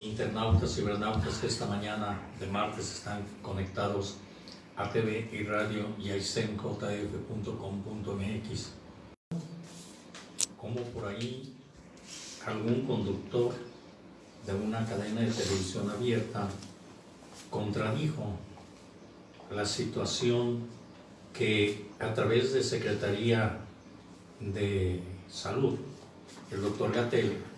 Internautas, cibernautas que esta mañana de martes están conectados a TV y radio y a isenjf.com.mx. Como por ahí algún conductor de una cadena de televisión abierta contradijo la situación que a través de Secretaría de Salud, el doctor Gatell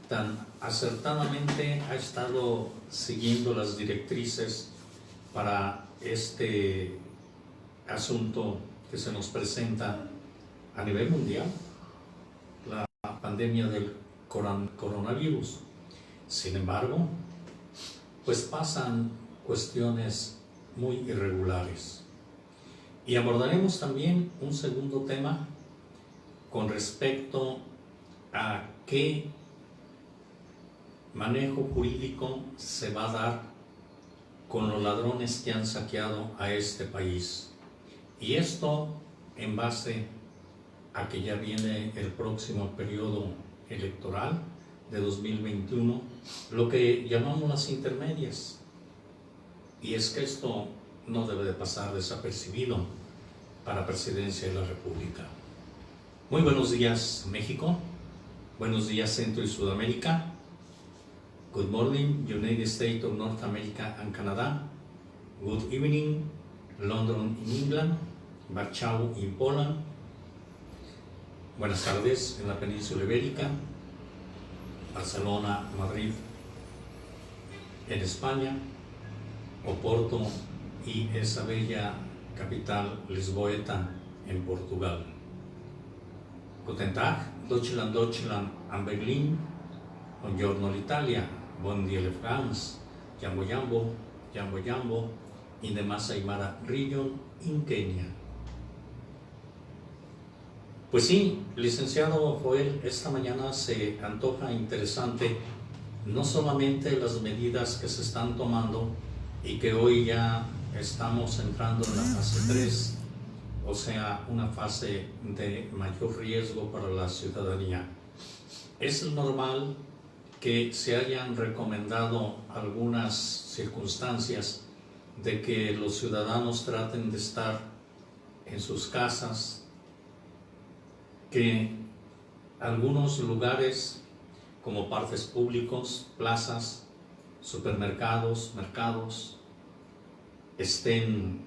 tan acertadamente ha estado siguiendo las directrices para este asunto que se nos presenta a nivel mundial, la pandemia del coronavirus. Sin embargo, pues pasan cuestiones muy irregulares. Y abordaremos también un segundo tema con respecto a qué manejo jurídico se va a dar con los ladrones que han saqueado a este país. Y esto en base a que ya viene el próximo periodo electoral de 2021, lo que llamamos las intermedias. Y es que esto no debe de pasar desapercibido para Presidencia de la República. Muy buenos días, México. Buenos días, Centro y Sudamérica. Good morning, United States of North America and Canada. Good evening, London in England. Warsaw in Poland. Buenas tardes en la península ibérica. Barcelona, Madrid en España. Oporto y esa bella capital lisboeta en Portugal. Guten Tag, Deutschland, Deutschland and Berlin. Buongiorno l'Italia. Bon dia France, Jambo Jambo, Jambo Jambo, in the Masai Mara region in Kenia. Pues sí, licenciado Joel, esta mañana se antoja interesante no solamente las medidas que se están tomando y que hoy ya estamos entrando en la fase 3, o sea, una fase de mayor riesgo para la ciudadanía. Es normal que se hayan recomendado algunas circunstancias de que los ciudadanos traten de estar en sus casas, que algunos lugares como parques públicos, plazas, supermercados, mercados, estén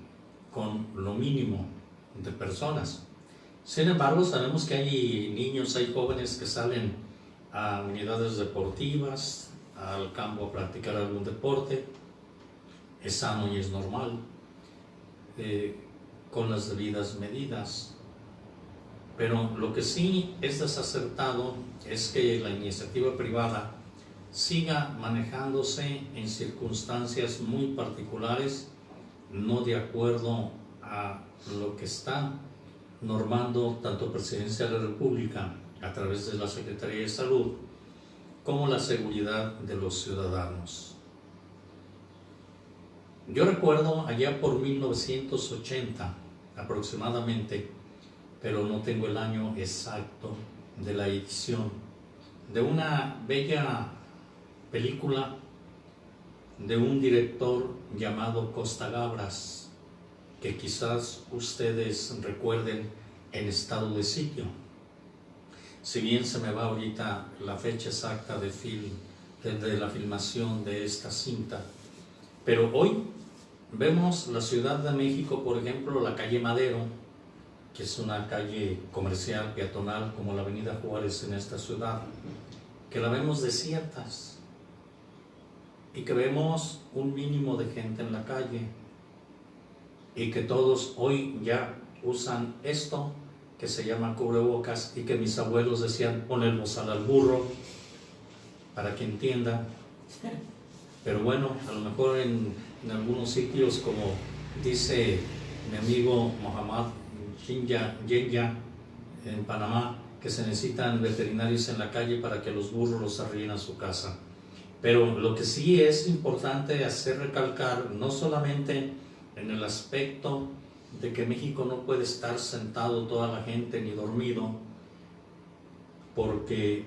con lo mínimo de personas. Sin embargo, sabemos que hay niños, hay jóvenes que salen a unidades deportivas, al campo a practicar algún deporte. Es sano y es normal, con las debidas medidas. Pero lo que sí es desacertado es que la iniciativa privada siga manejándose en circunstancias muy particulares, no de acuerdo a lo que está normando tanto Presidencia de la República a través de la Secretaría de Salud, como la seguridad de los ciudadanos. Yo recuerdo allá por 1980 aproximadamente, pero no tengo el año exacto de la edición, de una bella película de un director llamado Costa Gabras, que quizás ustedes recuerden en Estado de Sitio. Si bien se me va ahorita la fecha exacta de la filmación de esta cinta, pero hoy vemos la Ciudad de México, por ejemplo, la calle Madero, que es una calle comercial peatonal como la Avenida Juárez en esta ciudad, que la vemos desiertas y que vemos un mínimo de gente en la calle y que todos hoy ya usan esto que se llama cubrebocas y que mis abuelos decían poner bozal al burro, para que entienda. Pero bueno, a lo mejor en algunos sitios, como dice mi amigo Mohamed Yenya en Panamá, que se necesitan veterinarios en la calle para que los burros los arríen a su casa. Pero lo que sí es importante hacer recalcar, no solamente en el aspecto de que México no puede estar sentado toda la gente ni dormido, porque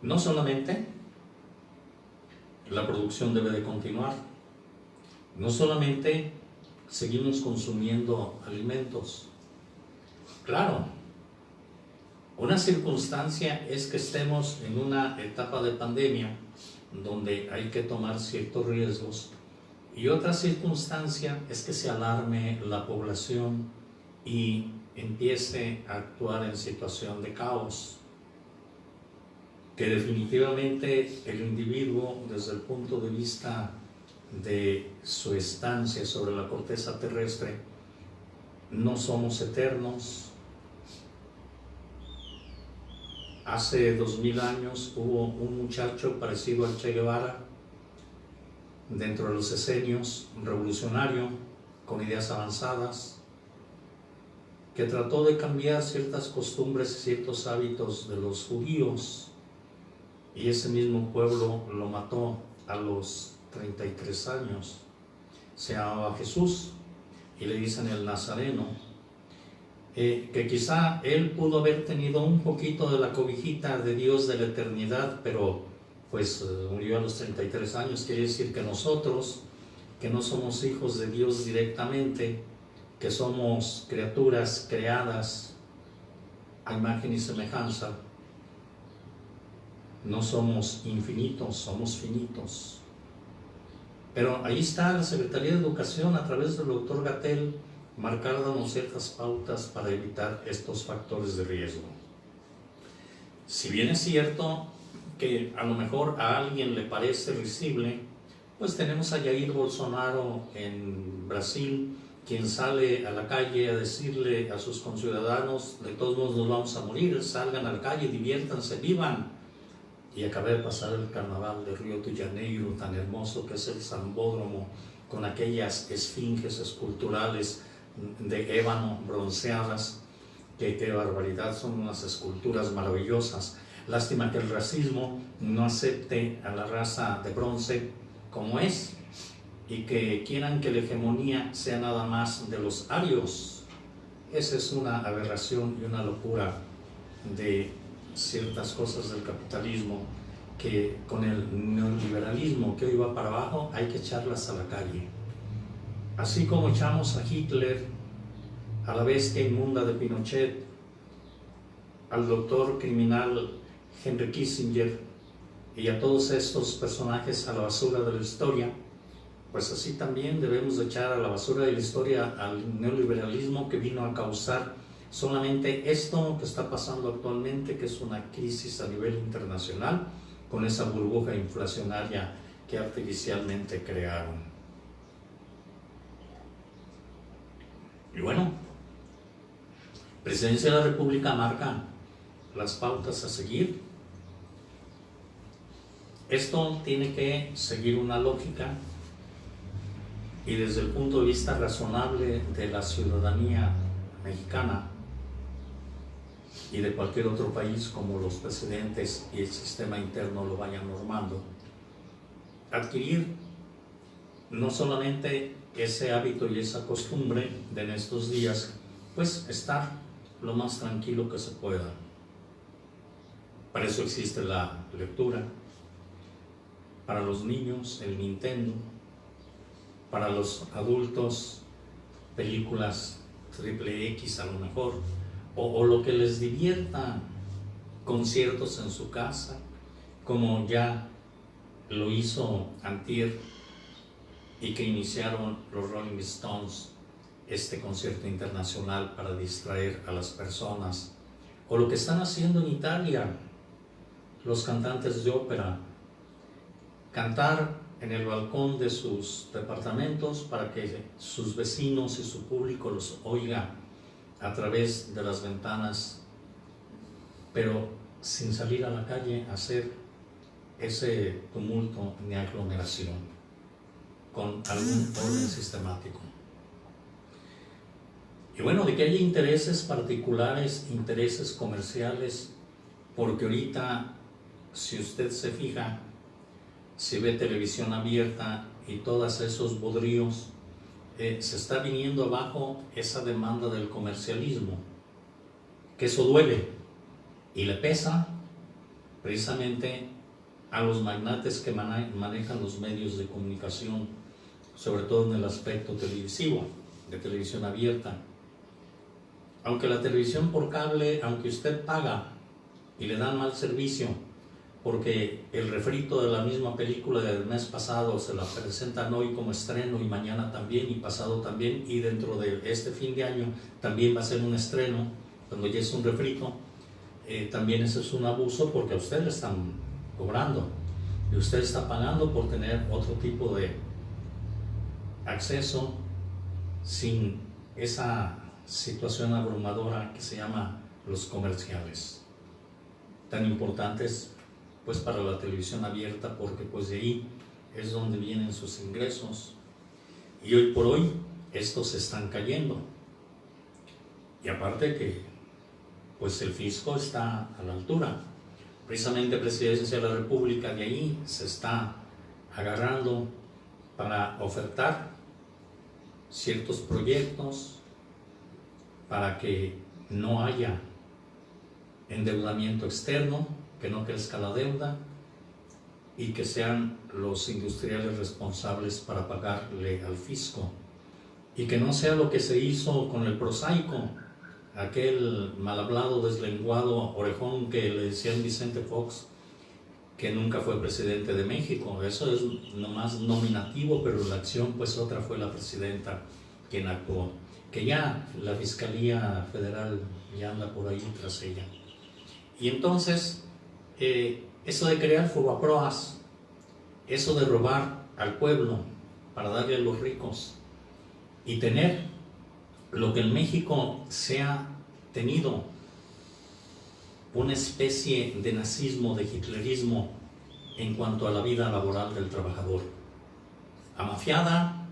no solamente la producción debe de continuar. No solamente seguimos consumiendo alimentos. Claro, una circunstancia es que estemos en una etapa de pandemia donde hay que tomar ciertos riesgos, y otra circunstancia es que se alarme la población y empiece a actuar en situación de caos, que definitivamente el individuo, desde el punto de vista de su estancia sobre la corteza terrestre, no somos eternos. Hace 2000 años hubo un muchacho parecido al Che Guevara, dentro de los esenios, un revolucionario con ideas avanzadas, que trató de cambiar ciertas costumbres y ciertos hábitos de los judíos, y ese mismo pueblo lo mató a los 33 años. Se llamaba Jesús y le dicen el Nazareno, que quizá él pudo haber tenido un poquito de la cobijita de Dios de la eternidad, pero pues murió a los 33 años. Quiere decir que nosotros, que no somos hijos de Dios directamente, que somos criaturas creadas a imagen y semejanza, no somos infinitos, somos finitos. Pero ahí está la Secretaría de Educación, a través del doctor Gatell, marcándonos ciertas pautas para evitar estos factores de riesgo. Si bien es cierto que a lo mejor a alguien le parece risible, pues tenemos a Jair Bolsonaro en Brasil, quien sale a la calle a decirle a sus conciudadanos: de todos modos nos vamos a morir, salgan a la calle, diviértanse, vivan. Y acabé de pasar el carnaval de Río de Janeiro, tan hermoso que es el Sambódromo, con aquellas esfinges esculturales de ébano bronceadas, que qué barbaridad, son unas esculturas maravillosas. Lástima que el racismo no acepte a la raza de bronce como es, y que quieran que la hegemonía sea nada más de los arios. Esa es una aberración y una locura de ciertas cosas del capitalismo, que con el neoliberalismo que hoy va para abajo hay que echarlas a la calle. Así como echamos a Hitler, a la bestia inmunda de Pinochet, al doctor criminal Henry Kissinger y a todos estos personajes a la basura de la historia, pues así también debemos echar a la basura de la historia al neoliberalismo, que vino a causar solamente esto que está pasando actualmente, que es una crisis a nivel internacional, con esa burbuja inflacionaria que artificialmente crearon. Y bueno, Presidencia de la República marca las pautas a seguir. Esto tiene que seguir una lógica, y desde el punto de vista razonable de la ciudadanía mexicana y de cualquier otro país, como los presidentes y el sistema interno lo vayan normando, adquirir no solamente ese hábito y esa costumbre de en estos días, pues estar lo más tranquilo que se pueda. Para eso existe la lectura, para los niños el Nintendo, para los adultos películas XXX a lo mejor, o lo que les divierta, conciertos en su casa, como ya lo hizo antier, y que iniciaron los Rolling Stones este concierto internacional para distraer a las personas, o lo que están haciendo en Italia los cantantes de ópera, cantar en el balcón de sus departamentos para que sus vecinos y su público los oiga a través de las ventanas, pero sin salir a la calle a hacer ese tumulto ni aglomeración, con algún orden sistemático. Y bueno, de que haya intereses particulares, intereses comerciales, porque ahorita, si usted se fija, si ve televisión abierta y todos esos bodríos, se está viniendo abajo esa demanda del comercialismo, que eso duele y le pesa precisamente a los magnates que manejan los medios de comunicación, sobre todo en el aspecto televisivo, de televisión abierta. Aunque la televisión por cable, aunque usted paga y le dan mal servicio, porque el refrito de la misma película del mes pasado se la presentan hoy como estreno y mañana también y pasado también, y dentro de este fin de año también va a ser un estreno, cuando ya es un refrito, también eso es un abuso, porque a usted le están cobrando y usted está pagando por tener otro tipo de acceso sin esa situación abrumadora que se llama los comerciales, tan importantes pues para la televisión abierta, porque pues de ahí es donde vienen sus ingresos, y hoy por hoy estos están cayendo. Y aparte que pues el fisco está a la altura, precisamente Presidencia de la República de ahí se está agarrando para ofertar ciertos proyectos para que no haya endeudamiento externo, que no crezca la deuda y que sean los industriales responsables para pagarle al fisco, y que no sea lo que se hizo con el prosaico, aquel mal hablado, deslenguado, orejón que le decían Vicente Fox, que nunca fue presidente de México. Eso es nomás nominativo, pero la acción pues otra fue la presidenta quien actuó, que ya la Fiscalía Federal ya anda por ahí tras ella. Y entonces eso de crear fobaproas, eso de robar al pueblo para darle a los ricos y tener lo que en México se ha tenido, una especie de nazismo, de hitlerismo en cuanto a la vida laboral del trabajador. Amafiada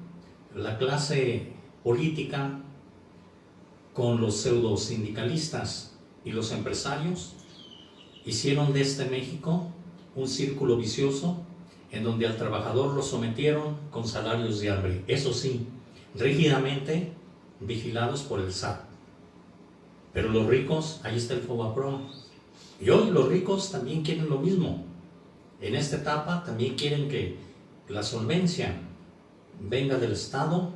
la clase política con los pseudo sindicalistas y los empresarios, hicieron de este México un círculo vicioso en donde al trabajador lo sometieron con salarios de hambre, eso sí, rígidamente vigilados por el SAT. Pero los ricos, ahí está el Fobaproa. Y hoy los ricos también quieren lo mismo. En esta etapa también quieren que la solvencia venga del Estado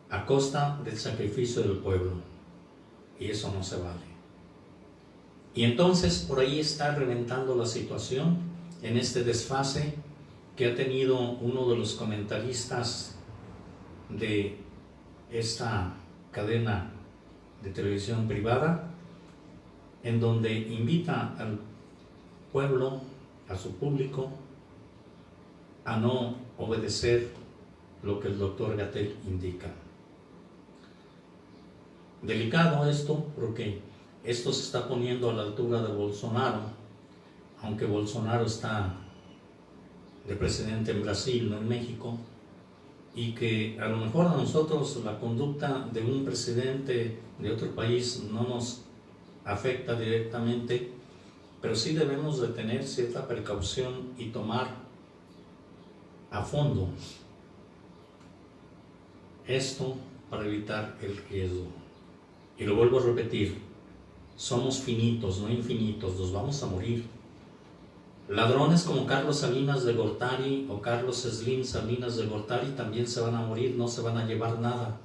a costa del sacrificio del pueblo. Y eso no se vale. Y entonces por ahí está reventando la situación en este desfase que ha tenido uno de los comentaristas de esta cadena de televisión privada, en donde invita al pueblo, a su público, a no obedecer lo que el doctor Gatell indica. Delicado esto, porque esto se está poniendo a la altura de Bolsonaro, aunque Bolsonaro está de presidente en Brasil, no en México, y que a lo mejor a nosotros la conducta de un presidente de otro país no nos afecta directamente, pero sí debemos de tener cierta precaución y tomar a fondo esto para evitar el riesgo. Y lo vuelvo a repetir, somos finitos, no infinitos, nos vamos a morir. Ladrones como Carlos Salinas de Gortari o Carlos Slim Salinas de Gortari también se van a morir, no se van a llevar nada.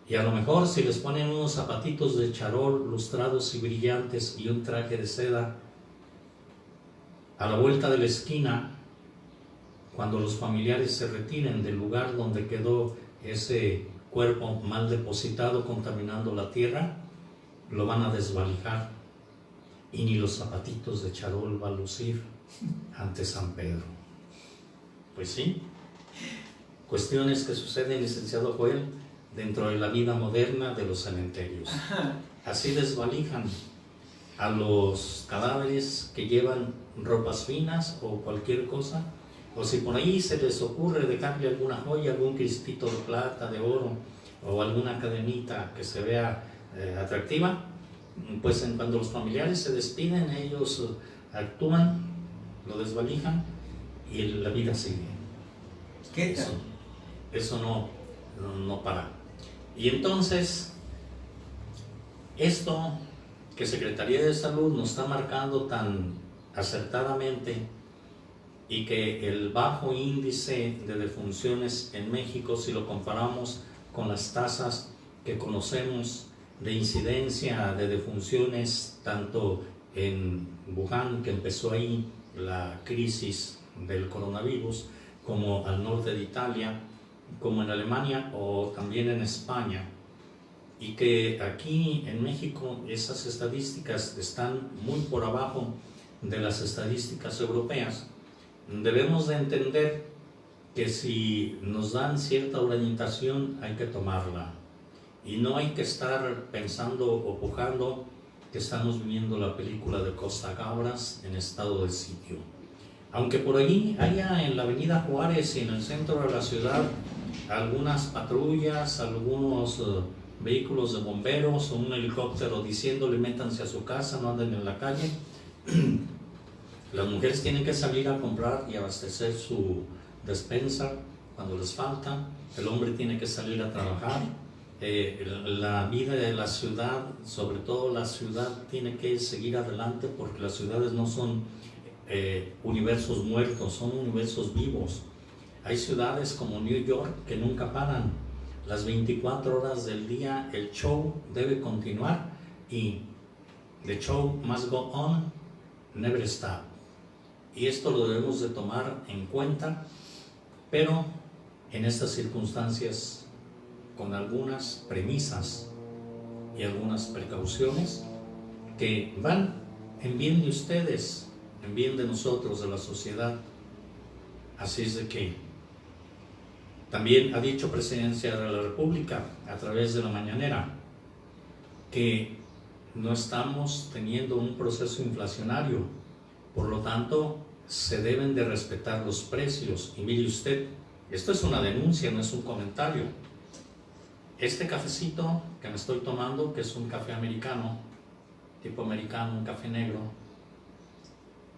Y a lo mejor si les ponen unos zapatitos de charol lustrados y brillantes y un traje de seda, a la vuelta de la esquina, cuando los familiares se retiren del lugar donde quedó ese cuerpo mal depositado contaminando la tierra, lo van a desvalijar y ni los zapatitos de charol va a lucir ante San Pedro. Pues sí, cuestiones que suceden, licenciado Joel, dentro de la vida moderna de los cementerios. Así desvalijan a los cadáveres que llevan ropas finas o cualquier cosa, o si por ahí se les ocurre dejarle alguna joya, algún cristito de plata, de oro, o alguna cadenita que se vea atractiva, pues cuando los familiares se despiden, ellos actúan, lo desvalijan y la vida sigue. ¿Qué? Eso no para. Y entonces, esto que Secretaría de Salud nos está marcando tan acertadamente y que el bajo índice de defunciones en México, si lo comparamos con las tasas que conocemos de incidencia de defunciones, tanto en Wuhan, que empezó ahí la crisis del coronavirus, como al norte de Italia, como en Alemania o también en España, y que aquí en México esas estadísticas están muy por abajo de las estadísticas europeas, debemos de entender que si nos dan cierta orientación hay que tomarla y no hay que estar pensando o pujando que estamos viviendo la película de Costa Gabras en estado de sitio. Aunque por allí haya en la avenida Juárez y en el centro de la ciudad algunas patrullas, algunos vehículos de bomberos o un helicóptero diciéndole métanse a su casa, no anden en la calle, las mujeres tienen que salir a comprar y abastecer su despensa cuando les falta, el hombre tiene que salir a trabajar, la vida de la ciudad, sobre todo la ciudad, tiene que seguir adelante porque las ciudades no son universos muertos, son universos vivos. Hay ciudades como New York que nunca paran, las 24 horas del día el show debe continuar y the show must go on, never stop. Y esto lo debemos de tomar en cuenta, pero en estas circunstancias con algunas premisas y algunas precauciones que van en bien de ustedes, en bien de nosotros, de la sociedad. Así es de que también ha dicho Presidencia de la República a través de la mañanera que no estamos teniendo un proceso inflacionario, por lo tanto se deben de respetar los precios. Y mire usted, esto es una denuncia, no es un comentario. Este cafecito que me estoy tomando, que es un café americano, tipo americano, un café negro,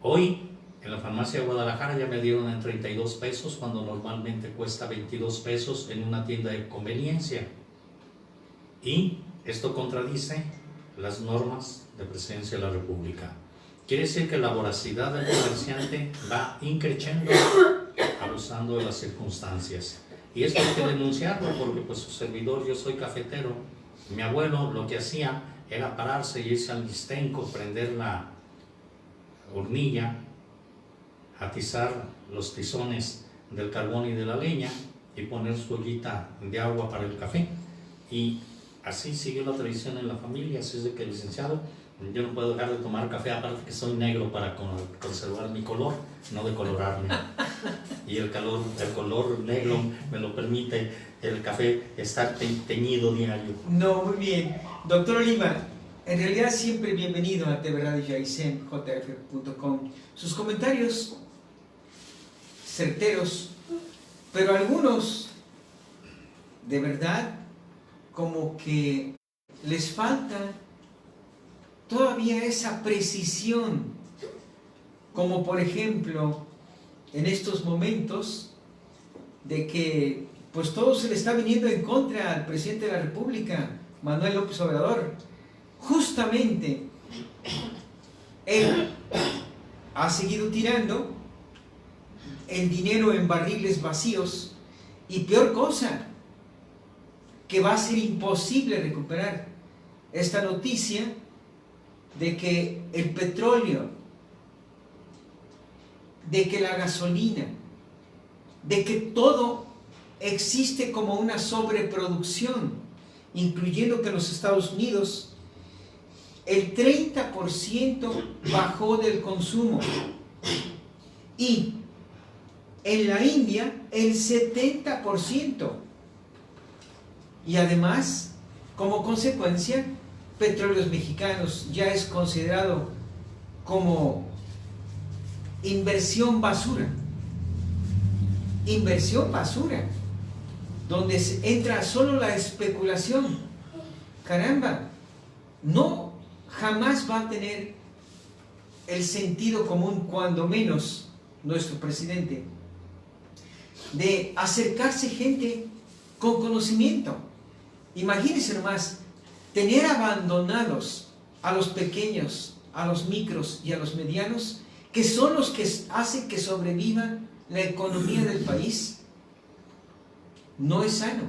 hoy en la farmacia de Guadalajara ya me dieron en 32 pesos cuando normalmente cuesta 22 pesos en una tienda de conveniencia. Y esto contradice las normas de Presidencia de la República. Quiere decir que la voracidad del comerciante va increciendo, abusando de las circunstancias. Y esto hay que denunciarlo porque pues su servidor, yo soy cafetero. Mi abuelo lo que hacía era pararse y irse al Listenco, prender la hornilla, atizar los tizones del carbón y de la leña y poner su ollita de agua para el café. Y así siguió la tradición en la familia. Así es de que, licenciado, yo no puedo dejar de tomar café, aparte que soy negro, para conservar mi color, no decolorarme. Y el color negro me lo permite el café estar teñido diario. No, muy bien. Doctor Oliva, en realidad siempre bienvenido a TV Radio Aysén, jf.com. Sus comentarios certeros, pero algunos de verdad como que les falta todavía esa precisión, como por ejemplo en estos momentos de que pues todo se le está viniendo en contra al presidente de la República, Manuel López Obrador. Justamente él ha seguido tirando el dinero en barriles vacíos y peor cosa, que va a ser imposible recuperar esta noticia de que el petróleo, de que la gasolina, de que todo existe como una sobreproducción, incluyendo que en los Estados Unidos el 30% bajó del consumo y en la India el 70%. Y además, como consecuencia, Petróleos Mexicanos ya es considerado como inversión basura. Inversión basura, donde entra solo la especulación. Caramba, no, jamás va a tener el sentido común, cuando menos nuestro presidente, de acercarse gente con conocimiento. Imagínense nomás, tener abandonados a los pequeños, a los micros y a los medianos, que son los que hacen que sobreviva la economía del país, no es sano.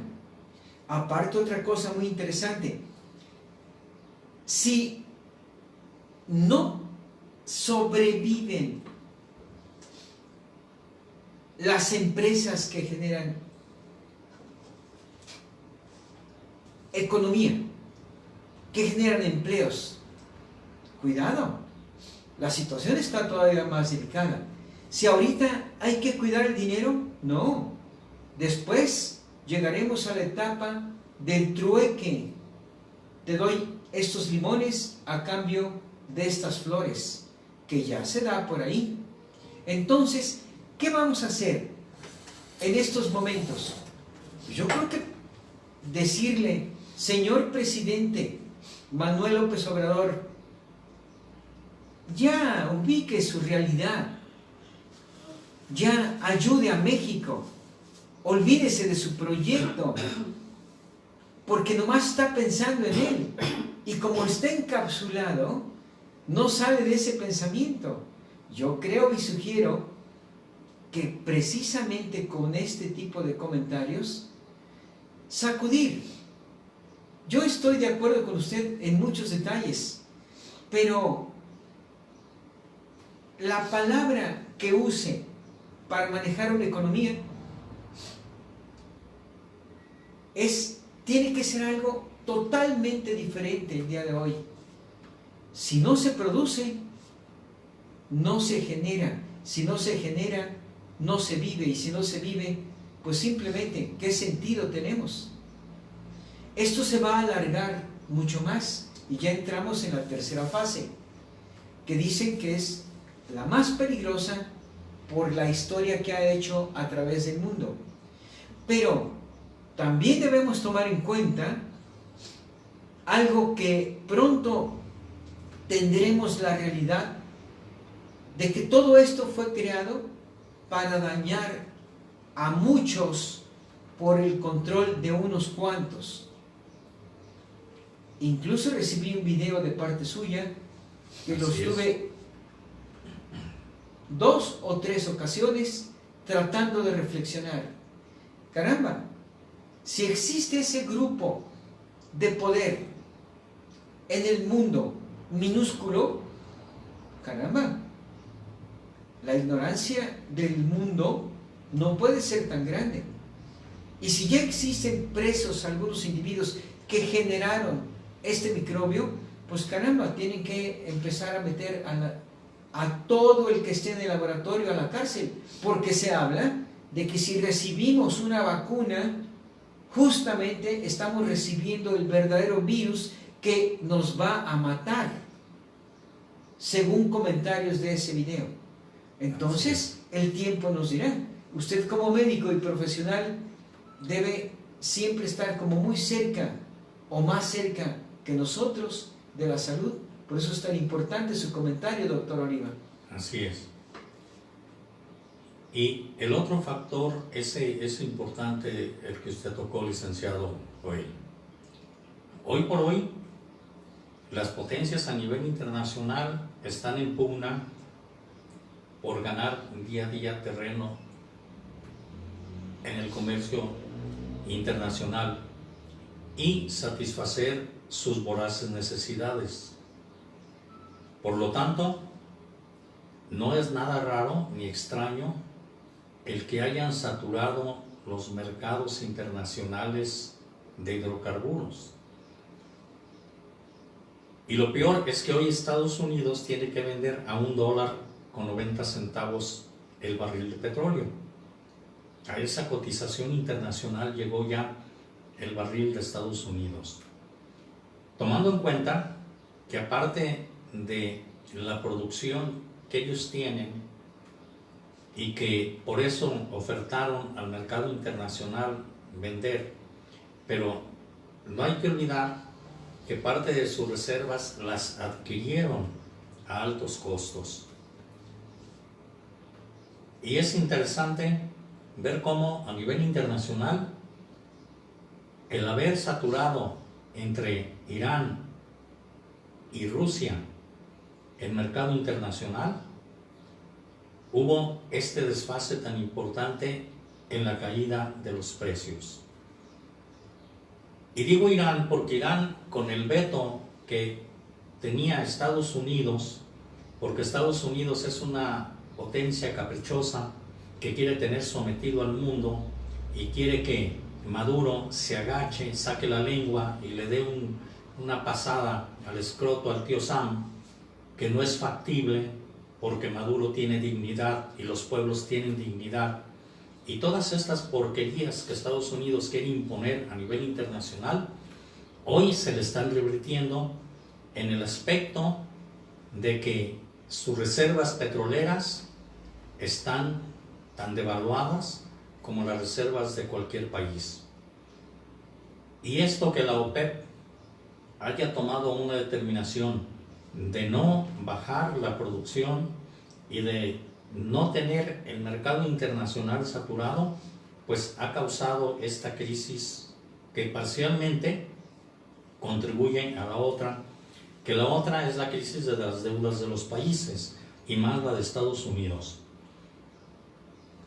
Aparte, otra cosa muy interesante, si no sobreviven las empresas que generan economía, que generan empleos, cuidado, la situación está todavía más delicada. Si ahorita hay que cuidar el dinero, no. Después llegaremos a la etapa del trueque. Te doy estos limones a cambio de estas flores, que ya se da por ahí. Entonces, ¿qué vamos a hacer en estos momentos? Yo creo que decirle, señor presidente Manuel López Obrador, ya ubique su realidad, ya ayude a México, olvídese de su proyecto, porque nomás está pensando en él, y como está encapsulado, no sale de ese pensamiento. Yo creo y sugiero que precisamente con este tipo de comentarios, sacudir. Yo estoy de acuerdo con usted en muchos detalles, pero la palabra que use para manejar una economía tiene que ser algo totalmente diferente el día de hoy. Si no se produce, no se genera. Si no se genera, no se vive. Y si no se vive, pues simplemente, ¿qué sentido tenemos? Esto se va a alargar mucho más y ya entramos en la tercera fase, que dicen que es la más peligrosa por la historia que ha hecho a través del mundo. Pero también debemos tomar en cuenta algo que pronto tendremos la realidad de que todo esto fue creado para dañar a muchos por el control de unos cuantos. Incluso recibí un video de parte suya que lo estuve 2 o 3 ocasiones tratando de reflexionar. Caramba, si existe ese grupo de poder en el mundo minúsculo, caramba, la ignorancia del mundo no puede ser tan grande. Y si ya existen presos algunos individuos que generaron este microbio, pues caramba, tienen que empezar a meter a todo el que esté en el laboratorio a la cárcel, porque se habla de que si recibimos una vacuna, justamente estamos recibiendo el verdadero virus que nos va a matar, según comentarios de ese video. Entonces, el tiempo nos dirá. Usted como médico y profesional debe siempre estar como muy cerca o más cerca que nosotros de la salud. Por eso es tan importante su comentario, doctor Oliva. Así es. Y el otro factor, ese importante, el que usted tocó, licenciado Joel. Hoy por hoy, las potencias a nivel internacional están en pugna por ganar día a día terreno en el comercio internacional y satisfacer sus voraces necesidades. Por lo tanto, no es nada raro ni extraño el que hayan saturado los mercados internacionales de hidrocarburos. Y lo peor es que hoy Estados Unidos tiene que vender a $1.90 el barril de petróleo. A esa cotización internacional llegó ya el barril de Estados Unidos. Tomando en cuenta que aparte de la producción que ellos tienen y que por eso ofertaron al mercado internacional vender, pero no hay que olvidar que parte de sus reservas las adquirieron a altos costos. Y es interesante ver cómo a nivel internacional el haber saturado entre Irán y Rusia el mercado internacional hubo este desfase tan importante en la caída de los precios. Y digo Irán porque Irán, con el veto que tenía Estados Unidos, porque Estados Unidos es una potencia caprichosa que quiere tener sometido al mundo y quiere que Maduro se agache, saque la lengua y le dé una pasada al escroto al tío Sam, que no es factible porque Maduro tiene dignidad y los pueblos tienen dignidad. Y todas estas porquerías que Estados Unidos quiere imponer a nivel internacional, hoy se le están revirtiendo en el aspecto de que sus reservas petroleras están tan devaluadas como las reservas de cualquier país. Y esto que la OPEP haya tomado una determinación de no bajar la producción y de no tener el mercado internacional saturado, pues ha causado esta crisis que parcialmente contribuye a la otra, que la otra es la crisis de las deudas de los países y más la de Estados Unidos.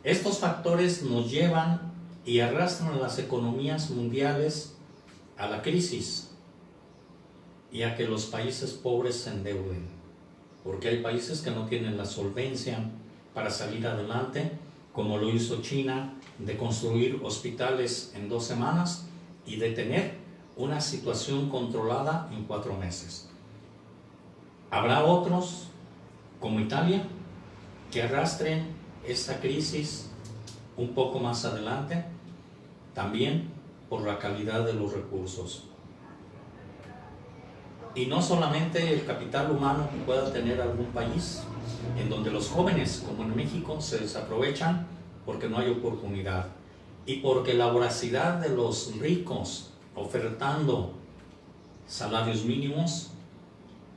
Estos factores nos llevan y arrastran a las economías mundiales a la crisis y a que los países pobres se endeuden, porque hay países que no tienen la solvencia para salir adelante, como lo hizo China, de construir hospitales en 2 semanas y de tener una situación controlada en 4 meses. Habrá otros, como Italia, que arrastren esta crisis un poco más adelante, también por la calidad de los recursos. Y no solamente el capital humano que pueda tener algún país, en donde los jóvenes, como en México, se desaprovechan porque no hay oportunidad y porque la voracidad de los ricos ofertando salarios mínimos,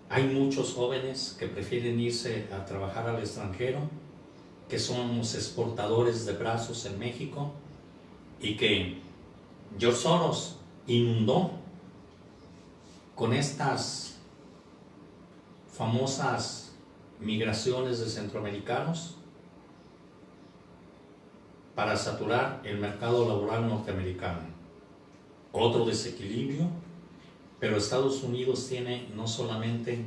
hay muchos jóvenes que prefieren irse a trabajar al extranjero, que somos exportadores de brazos en México y que George Soros inundó con estas famosas migraciones de centroamericanos para saturar el mercado laboral norteamericano. Otro desequilibrio, pero Estados Unidos tiene no solamente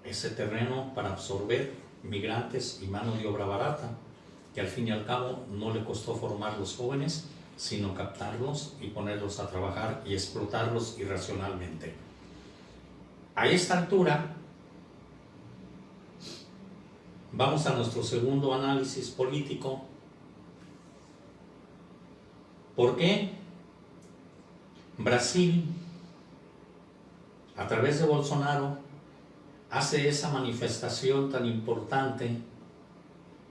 ese terreno para absorber migrantes y mano de obra barata, que al fin y al cabo no le costó formar los jóvenes, sino captarlos y ponerlos a trabajar y explotarlos irracionalmente. A esta altura, vamos a nuestro segundo análisis político. ¿Por qué Brasil, a través de Bolsonaro, hace esa manifestación tan importante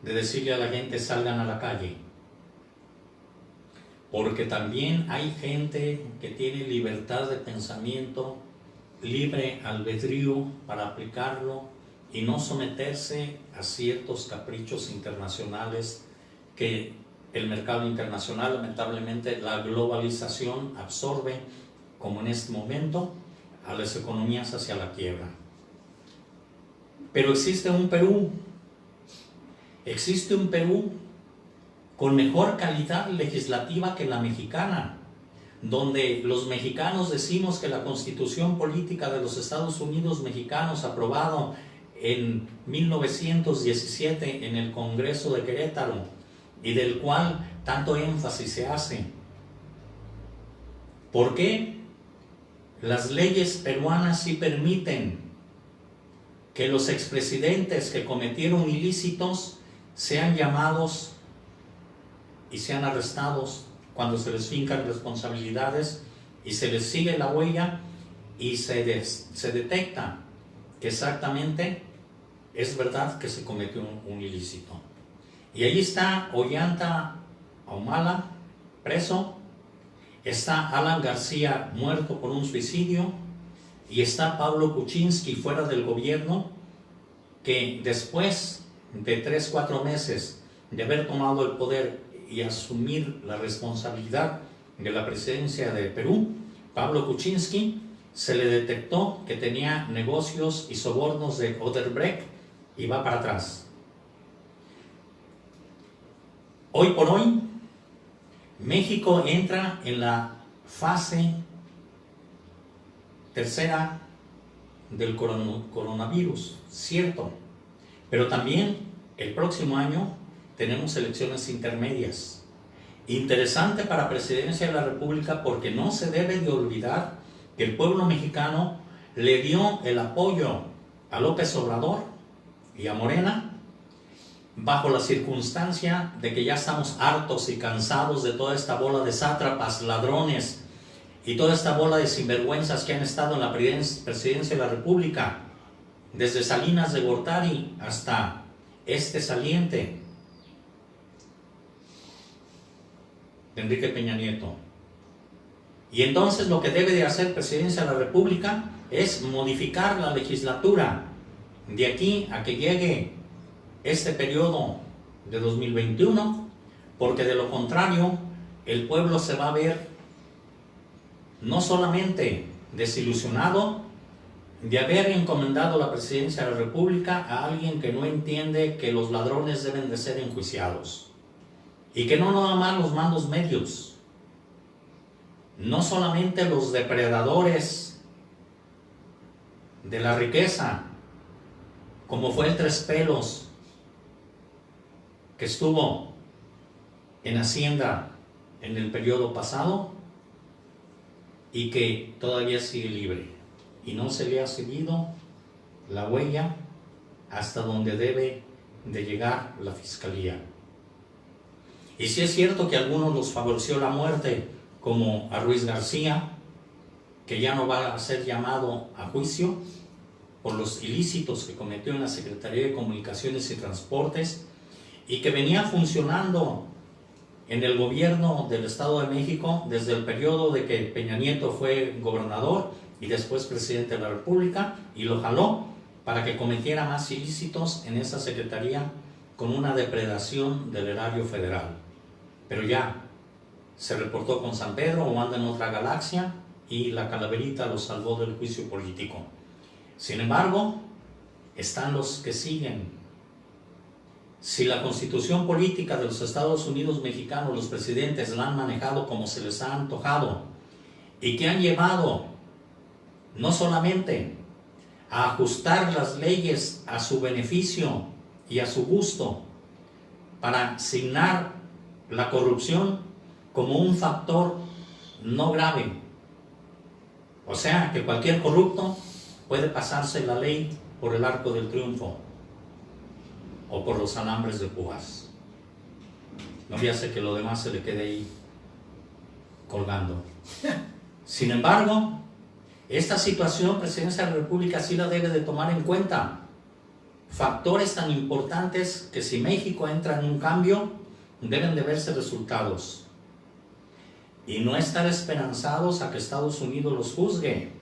de decirle a la gente salgan a la calle? Porque también hay gente que tiene libertad de pensamiento, libre albedrío para aplicarlo y no someterse a ciertos caprichos internacionales que el mercado internacional, lamentablemente, la globalización absorbe, como en este momento, a las economías hacia la quiebra. Pero existe un Perú con mejor calidad legislativa que la mexicana, donde los mexicanos decimos que la Constitución Política de los Estados Unidos mexicanos, aprobado en 1917 en el Congreso de Querétaro, y del cual tanto énfasis se hace. ¿Por qué las leyes peruanas sí permiten que los expresidentes que cometieron ilícitos sean llamados y sean arrestados cuando se les fincan responsabilidades y se les sigue la huella y se detecta que exactamente es verdad que se cometió un ilícito? Y ahí está Ollanta Humala, preso, está Alan García muerto por un suicidio, y está Pablo Kuczynski fuera del gobierno, que después de 3-4 meses de haber tomado el poder y asumir la responsabilidad de la presidencia de Perú, Pablo Kuczynski se le detectó que tenía negocios y sobornos de Odebrecht y va para atrás. Hoy por hoy, México entra en la fase tercera del coronavirus, cierto, pero también el próximo año tenemos elecciones intermedias. Interesante para Presidencia de la República, porque no se debe de olvidar que el pueblo mexicano le dio el apoyo a López Obrador y a Morena bajo la circunstancia de que ya estamos hartos y cansados de toda esta bola de sátrapas, ladrones y toda esta bola de sinvergüenzas que han estado en la Presidencia de la República, desde Salinas de Gortari hasta este saliente, Enrique Peña Nieto. Y entonces lo que debe de hacer Presidencia de la República es modificar la legislatura de aquí a que llegue este periodo de 2021, porque de lo contrario el pueblo se va a ver no solamente desilusionado de haber encomendado la Presidencia de la República a alguien que no entiende que los ladrones deben de ser enjuiciados, y que no nada más los mandos medios, no solamente los depredadores de la riqueza, como fue el Tres Pelos, que estuvo en Hacienda en el periodo pasado y que todavía sigue libre, y no se le ha seguido la huella hasta donde debe de llegar la Fiscalía. Y sí es cierto que a algunos los favoreció la muerte, como a Ruiz García, que ya no va a ser llamado a juicio por los ilícitos que cometió en la Secretaría de Comunicaciones y Transportes, y que venía funcionando en el gobierno del Estado de México desde el periodo de que Peña Nieto fue gobernador y después presidente de la República, y lo jaló para que cometiera más ilícitos en esa secretaría con una depredación del erario federal. Pero ya se reportó con San Pedro o anda en otra galaxia, y la calaverita lo salvó del juicio político. Sin embargo, están los que siguen. Si la constitución política de los Estados Unidos mexicanos, los presidentes la han manejado como se les ha antojado, y que han llevado no solamente a ajustar las leyes a su beneficio y a su gusto, para asignar la corrupción como un factor no grave, o sea que cualquier corrupto puede pasarse la ley por el arco del triunfo o por los alambres de púas. No voy a hacer que lo demás se le quede ahí colgando. Sin embargo, esta situación, Presidencia de la República sí la debe de tomar en cuenta. Factores tan importantes que, si México entra en un cambio, deben de verse resultados. Y no estar esperanzados a que Estados Unidos los juzgue.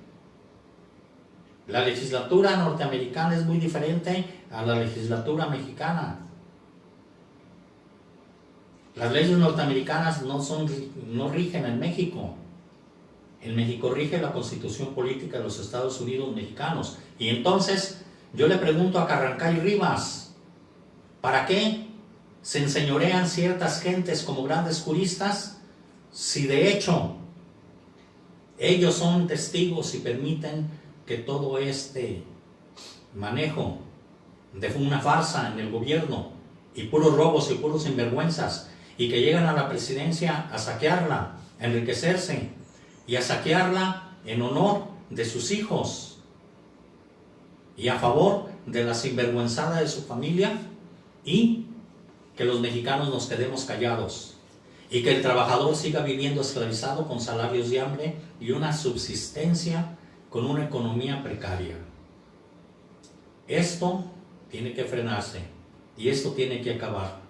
La legislatura norteamericana es muy diferente a la legislatura mexicana. Las leyes norteamericanas no rigen en México. En México rige la Constitución Política de los Estados Unidos mexicanos. Y entonces yo le pregunto a Carrancay Rivas, ¿para qué se enseñorean ciertas gentes como grandes juristas si de hecho ellos son testigos y permiten que todo este manejo de una farsa en el gobierno y puros robos y puros sinvergüenzas, y que llegan a la presidencia a saquearla, a enriquecerse y a saquearla en honor de sus hijos y a favor de la sinvergüenzada de su familia, y que los mexicanos nos quedemos callados y que el trabajador siga viviendo esclavizado con salarios de hambre y una subsistencia con una economía precaria? Esto tiene que frenarse y esto tiene que acabar.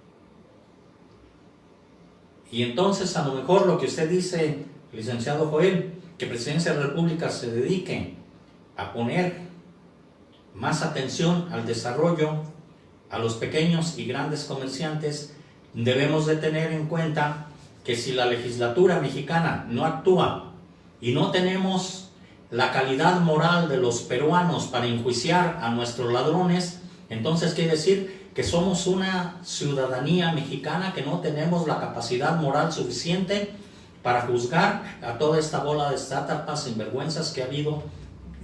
Y entonces, a lo mejor lo que usted dice, licenciado Joel, que Presidencia de la República se dedique a poner más atención al desarrollo, a los pequeños y grandes comerciantes, debemos de tener en cuenta que si la legislatura mexicana no actúa y no tenemos la calidad moral de los peruanos para enjuiciar a nuestros ladrones, entonces quiere decir que somos una ciudadanía mexicana que no tenemos la capacidad moral suficiente para juzgar a toda esta bola de sátrapas sinvergüenzas que ha habido,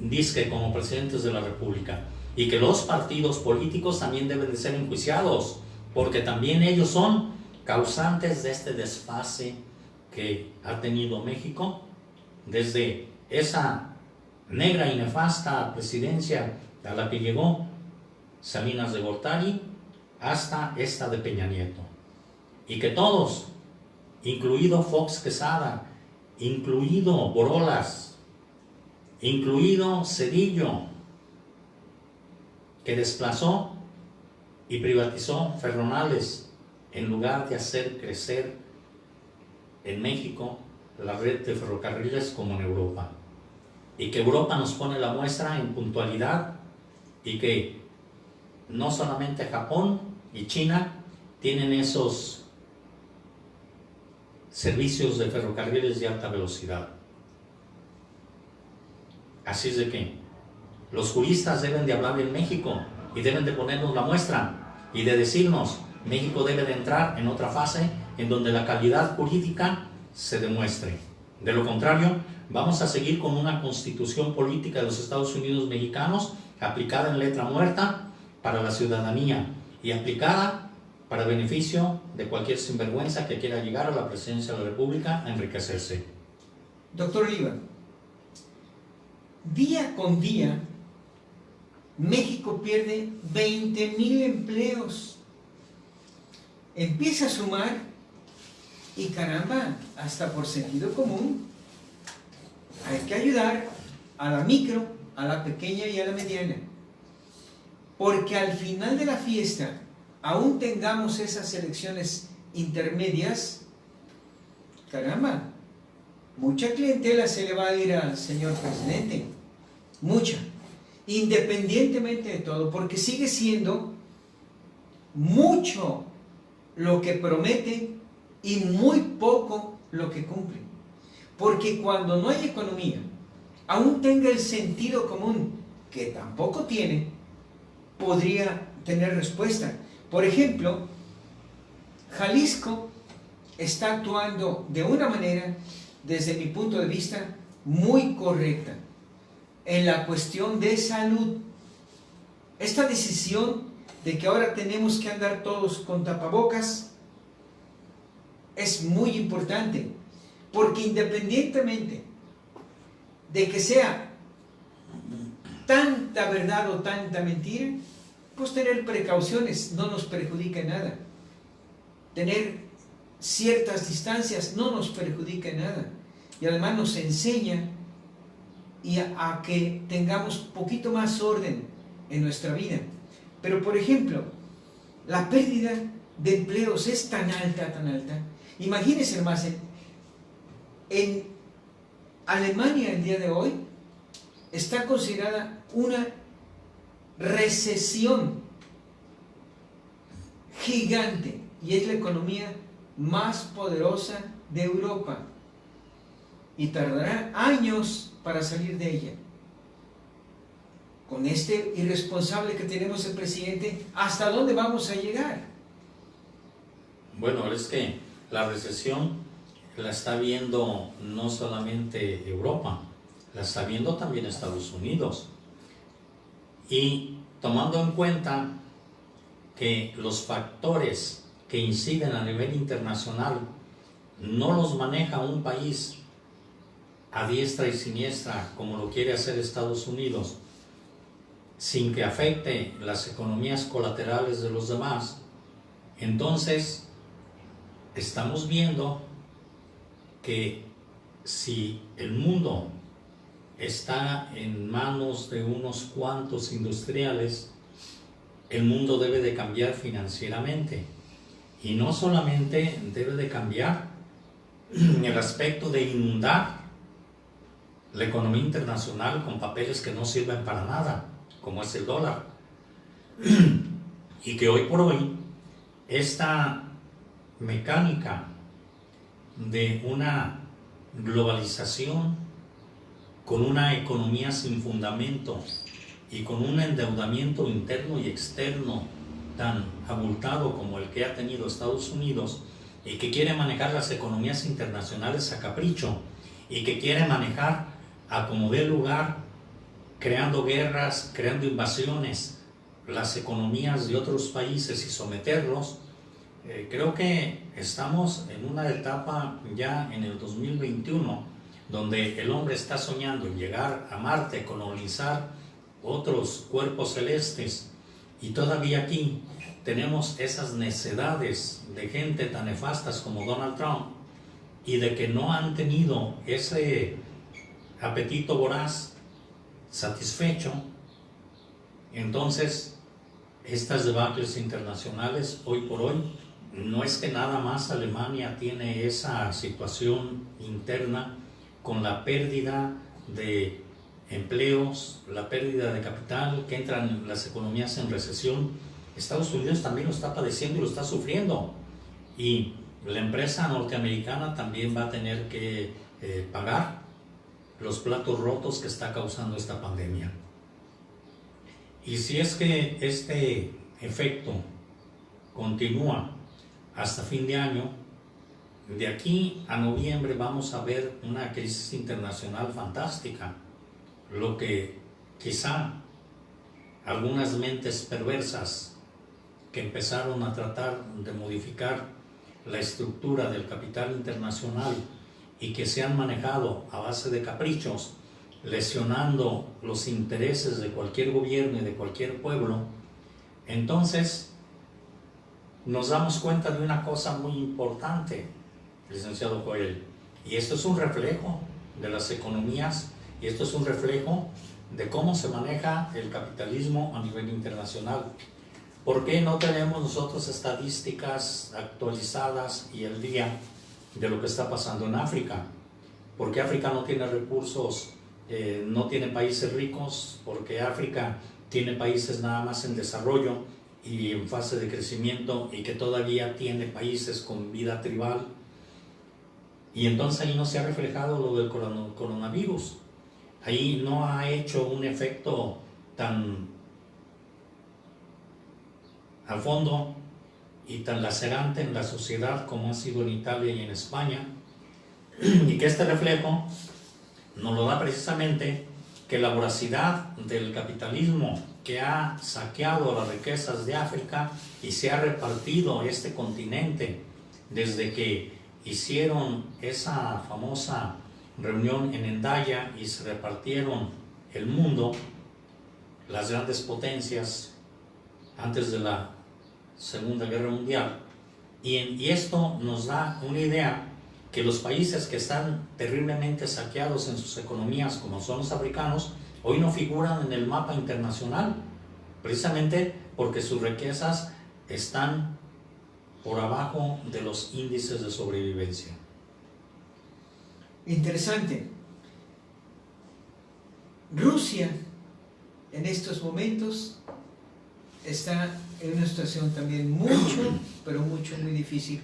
dizque como presidentes de la República, y que los partidos políticos también deben de ser enjuiciados, porque también ellos son causantes de este desfase que ha tenido México desde esa negra y nefasta presidencia a la que llegó Salinas de Gortari hasta esta de Peña Nieto, y que todos, incluido Fox Quesada, incluido Borolas, incluido Cedillo, que desplazó y privatizó Ferronales en lugar de hacer crecer en México la red de ferrocarriles como en Europa, y que Europa nos pone la muestra en puntualidad, y que no solamente Japón y China tienen esos servicios de ferrocarriles de alta velocidad. Así es de que los juristas deben de hablar en México y deben de ponernos la muestra y de decirnos: México debe de entrar en otra fase en donde la calidad jurídica se demuestre. De lo contrario, vamos a seguir con una constitución política de los Estados Unidos mexicanos aplicada en letra muerta para la ciudadanía y aplicada para beneficio de cualquier sinvergüenza que quiera llegar a la presidencia de la República a enriquecerse. Doctor Oliva, día con día México pierde 20,000 empleos. Empieza a sumar y caramba, hasta por sentido común, hay que ayudar a la micro, a la pequeña y a la mediana. Porque al final de la fiesta, aún tengamos esas elecciones intermedias, caramba, mucha clientela se le va a ir al señor presidente, mucha, independientemente de todo, porque sigue siendo mucho lo que promete y muy poco lo que cumple. Porque cuando no hay economía, aún tenga el sentido común, que tampoco tiene, podría tener respuesta. Por ejemplo, Jalisco está actuando de una manera, desde mi punto de vista, muy correcta en la cuestión de salud. Esta decisión de que ahora tenemos que andar todos con tapabocas es muy importante, porque independientemente de que sea tanta verdad o tanta mentira, pues tener precauciones no nos perjudica en nada. Tener ciertas distancias no nos perjudica en nada. Y además nos enseña a que tengamos poquito más orden en nuestra vida. Pero por ejemplo, la pérdida de empleos es tan alta, tan alta. Imagínense más, en Alemania el día de hoy está considerada una recesión gigante y es la economía más poderosa de Europa y tardará años para salir de ella. Con este irresponsable que tenemos el presidente, ¿hasta dónde vamos a llegar? Bueno, es que la recesión la está viendo no solamente Europa, la está viendo también Estados Unidos. Y tomando en cuenta que los factores que inciden a nivel internacional no los maneja un país a diestra y siniestra como lo quiere hacer Estados Unidos, sin que afecte las economías colaterales de los demás, entonces estamos viendo que si el mundo está en manos de unos cuantos industriales, el mundo debe de cambiar financieramente, y no solamente debe de cambiar en el aspecto de inundar la economía internacional con papeles que no sirven para nada, como es el dólar, y que hoy por hoy esta mecánica de una globalización con una economía sin fundamento y con un endeudamiento interno y externo tan abultado como el que ha tenido Estados Unidos, y que quiere manejar las economías internacionales a capricho, y que quiere manejar a como dé lugar, creando guerras, creando invasiones, las economías de otros países y someterlos. Creo que estamos en una etapa ya en el 2021 donde el hombre está soñando en llegar a Marte, colonizar otros cuerpos celestes, y todavía aquí tenemos esas necedades de gente tan nefastas como Donald Trump, y de que no han tenido ese apetito voraz satisfecho. Entonces, estas debacles internacionales hoy por hoy, no es que nada más Alemania tiene esa situación interna con la pérdida de empleos, la pérdida de capital, que entran las economías en recesión. Estados Unidos también lo está padeciendo y lo está sufriendo, y la empresa norteamericana también va a tener que pagar los platos rotos que está causando esta pandemia. Y si es que este efecto continúa hasta fin de año, de aquí a noviembre vamos a ver una crisis internacional fantástica, lo que quizá algunas mentes perversas que empezaron a tratar de modificar la estructura del capital internacional y que se han manejado a base de caprichos, lesionando los intereses de cualquier gobierno y de cualquier pueblo, entonces nos damos cuenta de una cosa muy importante, licenciado Joel, y esto es un reflejo de las economías, y esto es un reflejo de cómo se maneja el capitalismo a nivel internacional. ¿Por qué no tenemos nosotros estadísticas actualizadas y al día de lo que está pasando en África? ¿Por qué África no tiene recursos, no tiene países ricos? Porque África tiene países nada más en desarrollo y en fase de crecimiento, y que todavía tiene países con vida tribal. Y entonces ahí no se ha reflejado lo del coronavirus. Ahí no ha hecho un efecto tan a fondo y tan lacerante en la sociedad como ha sido en Italia y en España, y que este reflejo nos lo da precisamente que la voracidad del capitalismo, que ha saqueado las riquezas de África y se ha repartido este continente desde que hicieron esa famosa reunión en Hendaya y se repartieron el mundo, las grandes potencias antes de la Segunda Guerra Mundial, y esto nos da una idea que los países que están terriblemente saqueados en sus economías, como son los africanos, hoy no figuran en el mapa internacional, precisamente porque sus riquezas están por abajo de los índices de sobrevivencia. Interesante. Rusia en estos momentos está en una situación también muy difícil.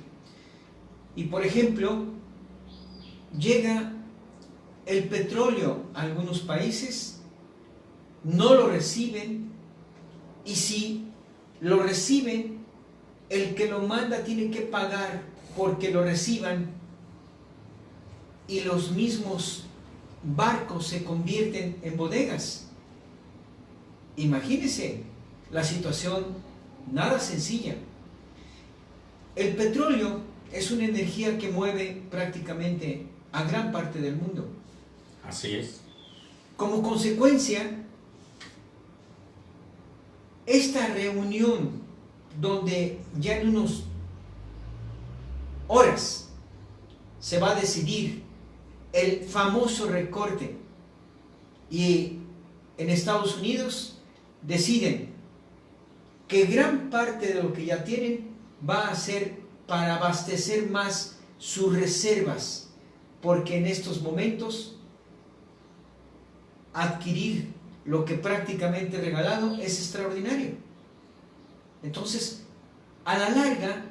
Y por ejemplo, llega el petróleo a algunos países, no lo reciben, y si lo reciben, el que lo manda tiene que pagar porque lo reciban, y los mismos barcos se convierten en bodegas. Imagínense la situación, nada sencilla. El petróleo es una energía que mueve prácticamente a gran parte del mundo. Así es. Como consecuencia, esta reunión donde ya en unas horas se va a decidir el famoso recorte, y en Estados Unidos deciden que gran parte de lo que ya tienen va a ser para abastecer más sus reservas, porque en estos momentos adquirir lo que prácticamente regalado es extraordinario. Entonces, a la larga,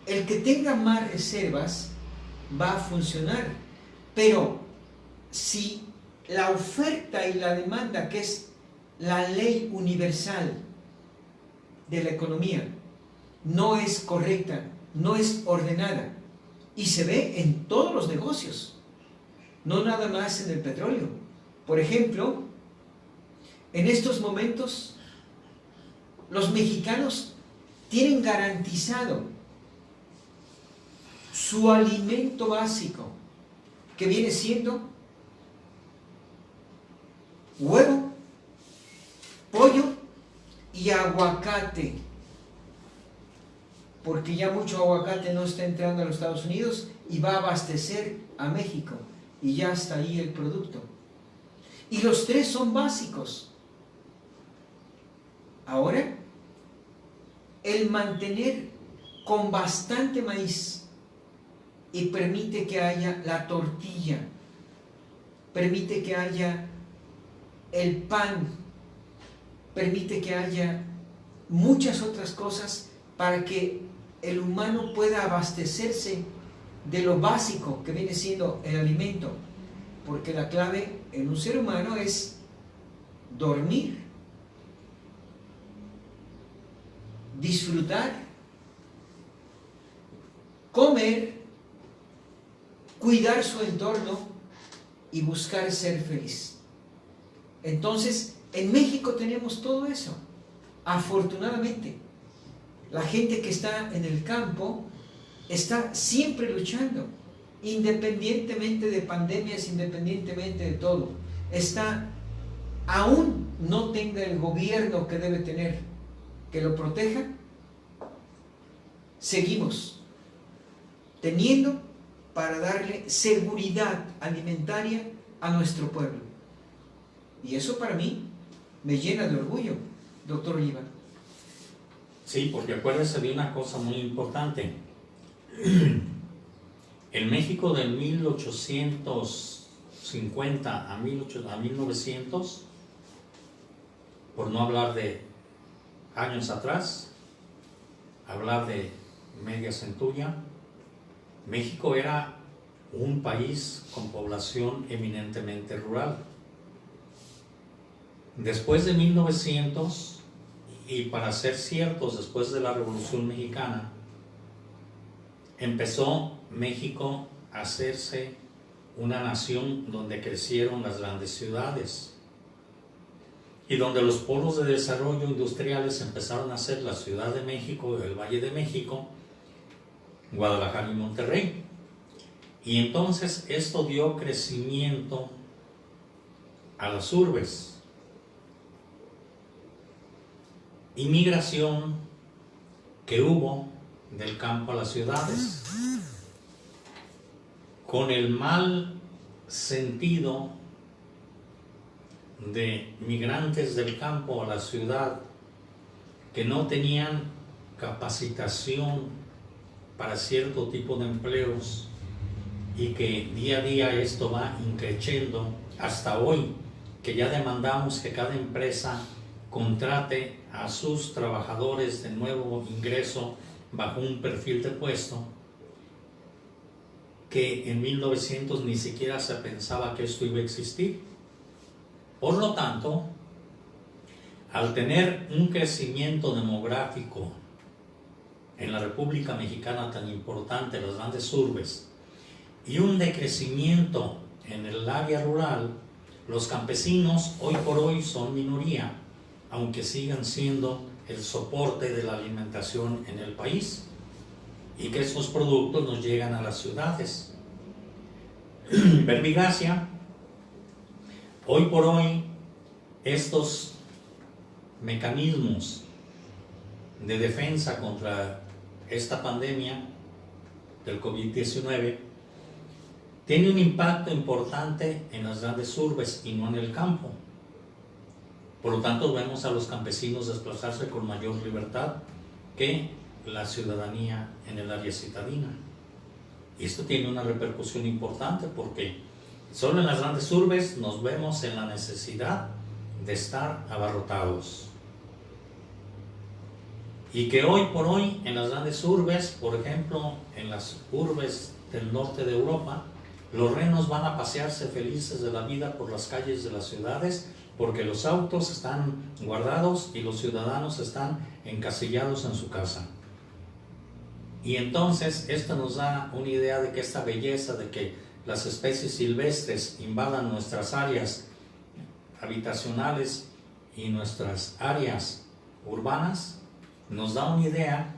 el que tenga más reservas va a funcionar, pero si la oferta y la demanda, que es la ley universal, de la economía no es correcta, no es ordenada, y se ve en todos los negocios, no nada más en el petróleo. Por ejemplo, en estos momentos los mexicanos tienen garantizado su alimento básico, que viene siendo huevo, pollo y aguacate, porque ya mucho aguacate no está entrando a los Estados Unidos y va a abastecer a México, y ya está ahí el producto. Y los tres son básicos. Ahora, el mantener con bastante maíz y permite que haya la tortilla, permite que haya el pan, permite que haya muchas otras cosas para que el humano pueda abastecerse de lo básico que viene siendo el alimento, porque la clave en un ser humano es dormir, disfrutar, comer, cuidar su entorno y buscar ser feliz. Entonces, en México tenemos todo eso, afortunadamente. La gente que está en el campo está siempre luchando, independientemente de pandemias, independientemente de todo. Aún no tenga el gobierno que debe tener, que lo proteja, seguimos teniendo para darle seguridad alimentaria a nuestro pueblo. Y eso para mí me llena de orgullo, doctor Oliva. Sí, porque acuérdese de una cosa muy importante. En México de 1850 a 1900, por no hablar de años atrás, hablar de media centuria, México era un país con población eminentemente rural. Después de 1900, y para ser ciertos, después de la Revolución Mexicana, empezó México a hacerse una nación donde crecieron las grandes ciudades y donde los polos de desarrollo industriales empezaron a ser la Ciudad de México, el Valle de México, Guadalajara y Monterrey. Y entonces esto dio crecimiento a las urbes. Inmigración que hubo del campo a las ciudades, con el mal sentido de migrantes del campo a la ciudad que no tenían capacitación para cierto tipo de empleos, y que día a día esto va increciendo hasta hoy, que ya demandamos que cada empresa contrate a sus trabajadores de nuevo ingreso bajo un perfil de puesto, que en 1900 ni siquiera se pensaba que esto iba a existir. Por lo tanto, al tener un crecimiento demográfico en la República Mexicana tan importante, las grandes urbes, y un decrecimiento en el área rural, los campesinos hoy por hoy son minoría, aunque sigan siendo el soporte de la alimentación en el país, y que esos productos nos llegan a las ciudades. Verbigracia, hoy por hoy, estos mecanismos de defensa contra esta pandemia del COVID-19 tiene un impacto importante en las grandes urbes y no en el campo. Por lo tanto, vemos a los campesinos desplazarse con mayor libertad que la ciudadanía en el área citadina. Y esto tiene una repercusión importante porque solo en las grandes urbes nos vemos en la necesidad de estar abarrotados. Y que hoy por hoy en las grandes urbes, por ejemplo, en las urbes del norte de Europa, los renos van a pasearse felices de la vida por las calles de las ciudades porque los autos están guardados y los ciudadanos están encasillados en su casa. Y entonces esto nos da una idea de que esta belleza de que las especies silvestres invadan nuestras áreas habitacionales y nuestras áreas urbanas, nos da una idea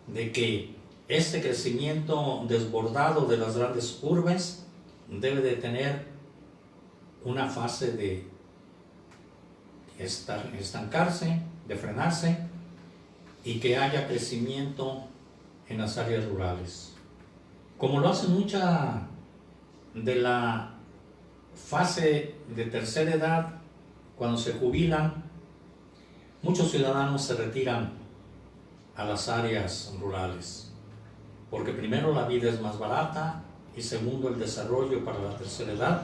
de que este crecimiento desbordado de las grandes urbes debe de tener una fase de estancarse, de frenarse, y que haya crecimiento en las áreas rurales. Como lo hace mucha de la fase de tercera edad, cuando se jubilan, muchos ciudadanos se retiran a las áreas rurales, porque primero la vida es más barata y segundo el desarrollo para la tercera edad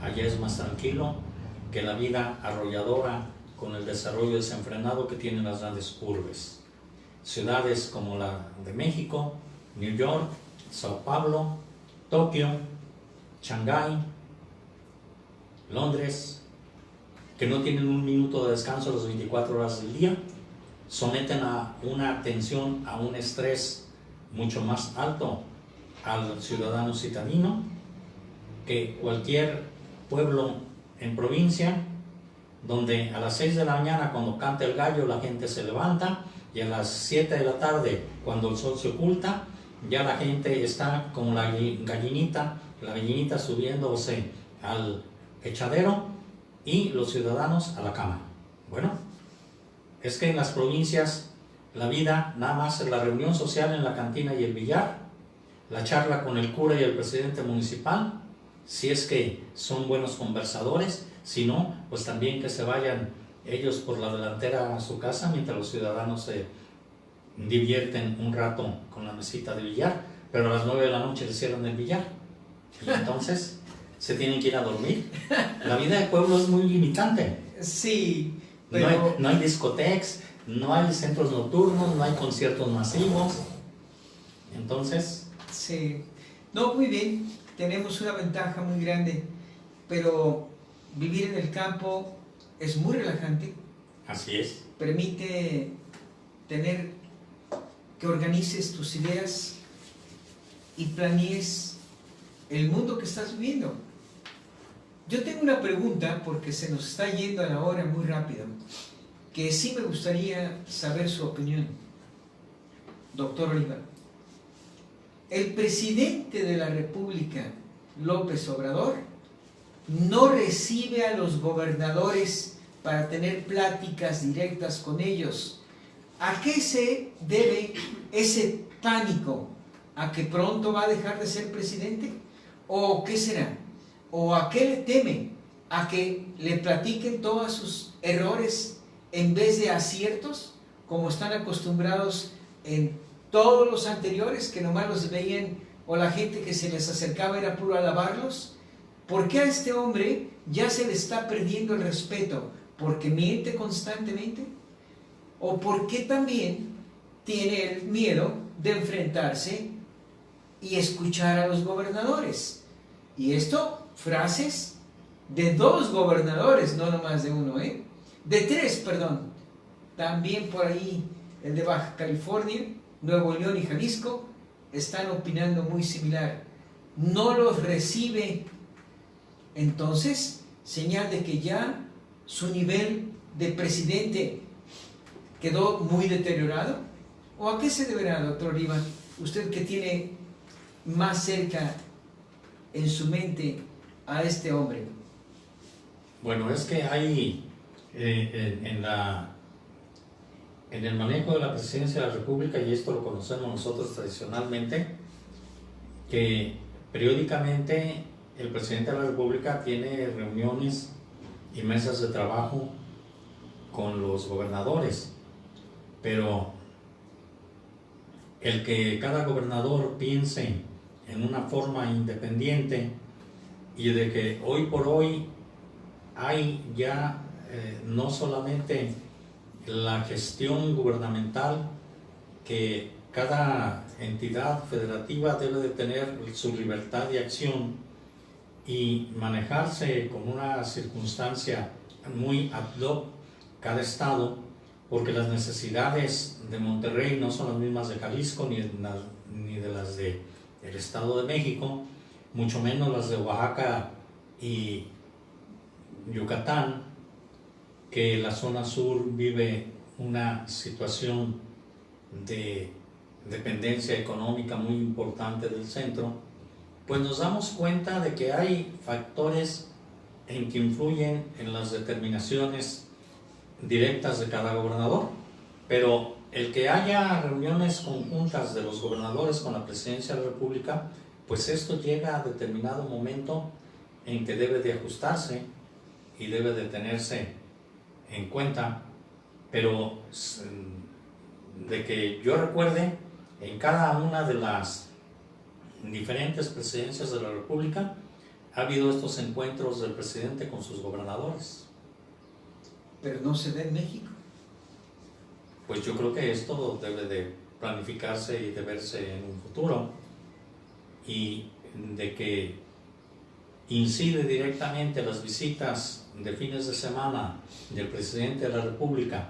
allá es más tranquilo que la vida arrolladora con el desarrollo desenfrenado que tienen las grandes urbes. Ciudades como la de México, New York, Sao Paulo, Tokio, Shanghái, Londres, que no tienen un minuto de descanso las 24 horas del día, someten a una tensión, a un estrés mucho más alto al ciudadano citadino que cualquier pueblo en provincia, donde a las 6 de la mañana cuando canta el gallo la gente se levanta y a las 7 de la tarde cuando el sol se oculta ya la gente está como la gallinita subiéndose al echadero y los ciudadanos a la cama. Bueno, es que en las provincias la vida nada más es la reunión social en la cantina y el billar, la charla con el cura y el presidente municipal, si es que son buenos conversadores, si no, pues también que se vayan ellos por la delantera a su casa mientras los ciudadanos se divierten un rato con la mesita de billar, pero a las 9 de la noche les cierran el billar y entonces se tienen que ir a dormir. La vida de pueblo es muy limitante. Sí, pero... no hay discotecas, no hay centros nocturnos, no hay conciertos masivos. Entonces... Sí, no, muy bien, tenemos una ventaja muy grande, pero vivir en el campo es muy relajante. Así es. Permite tener que organices tus ideas y planees el mundo que estás viviendo. Yo tengo una pregunta, porque se nos está yendo a la hora muy rápido, que sí me gustaría saber su opinión, doctor Oliva. El presidente de la República, López Obrador, no recibe a los gobernadores para tener pláticas directas con ellos. ¿A qué se debe ese pánico? ¿A que pronto va a dejar de ser presidente? ¿O qué será? ¿O a qué le teme? ¿A que le platiquen todos sus errores en vez de aciertos? Como están acostumbrados en todos los anteriores, que nomás los veían, o la gente que se les acercaba era puro alabarlos. ¿Por qué a este hombre ya se le está perdiendo el respeto? ¿Porque miente constantemente? ¿O por qué también tiene el miedo de enfrentarse y escuchar a los gobernadores? Y esto, frases de 2 gobernadores, no nomás de uno, de 3, perdón. También por ahí el de Baja California, Nuevo León y Jalisco están opinando muy similar. No los recibe. Entonces, señal de que ya su nivel de presidente quedó muy deteriorado. ¿O a qué se deberá, doctor Oliva? Usted que tiene más cerca en su mente a este hombre. Bueno, es que hay en el manejo de la presidencia de la República, y esto lo conocemos nosotros tradicionalmente, que periódicamente el presidente de la República tiene reuniones y mesas de trabajo con los gobernadores, pero el que cada gobernador piense en una forma independiente y de que hoy por hoy hay ya no solamente la gestión gubernamental, que cada entidad federativa debe de tener su libertad de acción y manejarse con una circunstancia muy ad hoc cada estado, porque las necesidades de Monterrey no son las mismas de Jalisco ni de las del Estado de México, mucho menos las de Oaxaca y Yucatán, que la zona sur vive una situación de dependencia económica muy importante del centro. Pues nos damos cuenta de que hay factores en que influyen en las determinaciones directas de cada gobernador, pero el que haya reuniones conjuntas de los gobernadores con la Presidencia de la República, pues esto llega a determinado momento en que debe de ajustarse y debe de tenerse en cuenta, pero de que yo recuerde, en cada una de las diferentes presidencias de la República ha habido estos encuentros del presidente con sus gobernadores. Pero no se ve en México. Pues yo creo que esto debe de planificarse y de verse en un futuro, y de que incide directamente las visitas de fines de semana del presidente de la República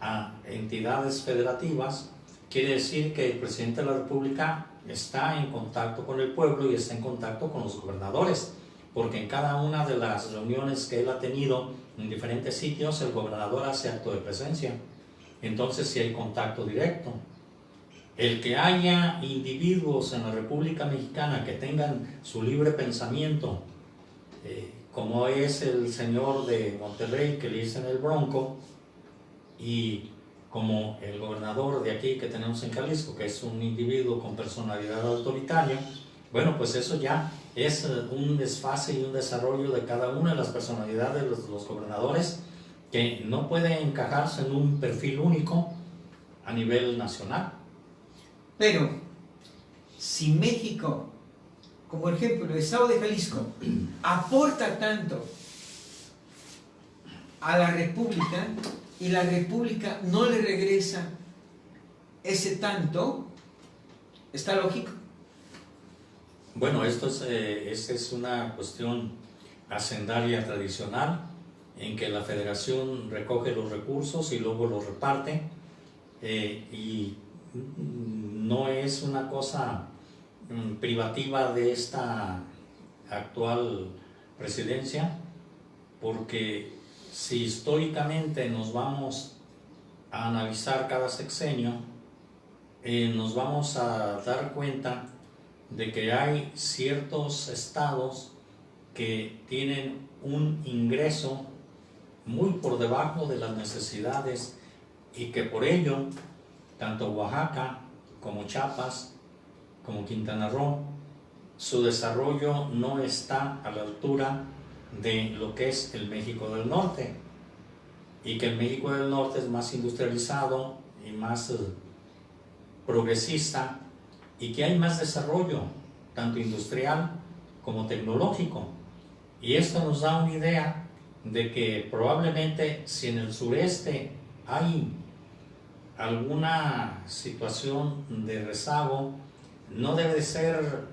a entidades federativas. Quiere decir que el presidente de la República está en contacto con el pueblo y está en contacto con los gobernadores, porque en cada una de las reuniones que él ha tenido en diferentes sitios, el gobernador hace acto de presencia. Entonces sí hay contacto directo. El que haya individuos en la República Mexicana que tengan su libre pensamiento, como es el señor de Monterrey que le dicen el Bronco, y como el gobernador de aquí que tenemos en Jalisco, que es un individuo con personalidad autoritaria, bueno, pues eso ya es un desfase y un desarrollo de cada una de las personalidades de los gobernadores, que no puede encajarse en un perfil único a nivel nacional. Pero si México, como ejemplo el Estado de Jalisco, aporta tanto a la República y la República no le regresa ese tanto, ¿está lógico? Bueno, esta es una cuestión hacendaria tradicional, en que la federación recoge los recursos y luego los reparte, y no es una cosa privativa de esta actual presidencia, porque si históricamente nos vamos a analizar cada sexenio, nos vamos a dar cuenta de que hay ciertos estados que tienen un ingreso muy por debajo de las necesidades, y que por ello tanto Oaxaca como Chiapas como Quintana Roo, su desarrollo no está a la altura de lo que es el México del Norte, y que el México del Norte es más industrializado y más progresista, y que hay más desarrollo tanto industrial como tecnológico. Y esto nos da una idea de que probablemente, si en el sureste hay alguna situación de rezago, no debe ser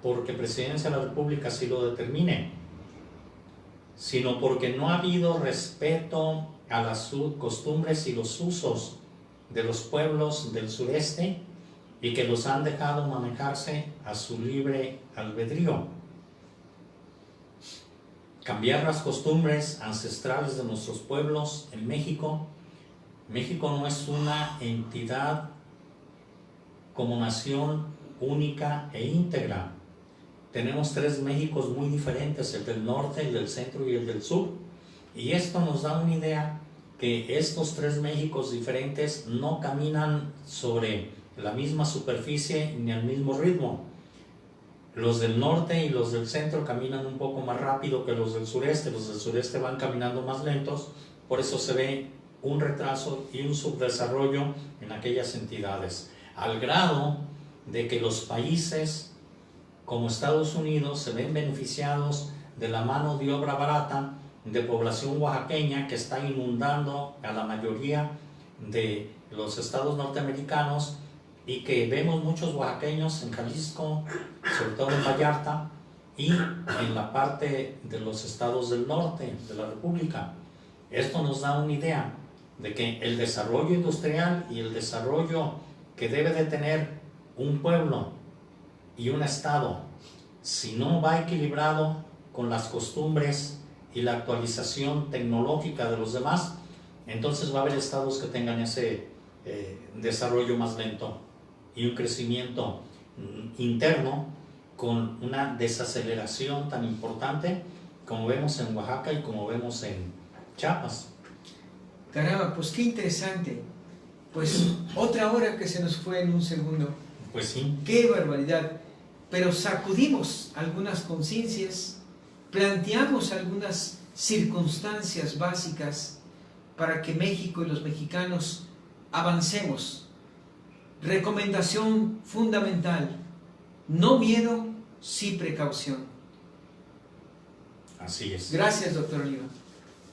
porque Presidencia de la República así lo determine, sino porque no ha habido respeto a las costumbres y los usos de los pueblos del sureste, y que los han dejado manejarse a su libre albedrío. Cambiar las costumbres ancestrales de nuestros pueblos en México. México no es una entidad como nación única e íntegra. Tenemos tres Méxicos muy diferentes, el del norte, el del centro y el del sur. Y esto nos da una idea que estos tres Méxicos diferentes no caminan sobre la misma superficie ni al mismo ritmo. Los del norte y los del centro caminan un poco más rápido que los del sureste van caminando más lentos, por eso se ve un retraso y un subdesarrollo en aquellas entidades, al grado de que los países como Estados Unidos se ven beneficiados de la mano de obra barata de población oaxaqueña que está inundando a la mayoría de los estados norteamericanos, y que vemos muchos oaxaqueños en Jalisco, sobre todo en Vallarta, y en la parte de los estados del norte de la República. Esto nos da una idea de que el desarrollo industrial y el desarrollo que debe de tener un pueblo y un estado, si no va equilibrado con las costumbres y la actualización tecnológica de los demás, entonces va a haber estados que tengan ese desarrollo más lento y un crecimiento interno con una desaceleración tan importante como vemos en Oaxaca y como vemos en Chiapas. Caramba, pues qué interesante. Pues otra hora que se nos fue en un segundo. Pues sí. Qué barbaridad. Pero sacudimos algunas conciencias, planteamos algunas circunstancias básicas para que México y los mexicanos avancemos. Recomendación fundamental: no miedo, sí precaución. Así es. Gracias, doctor Oliva.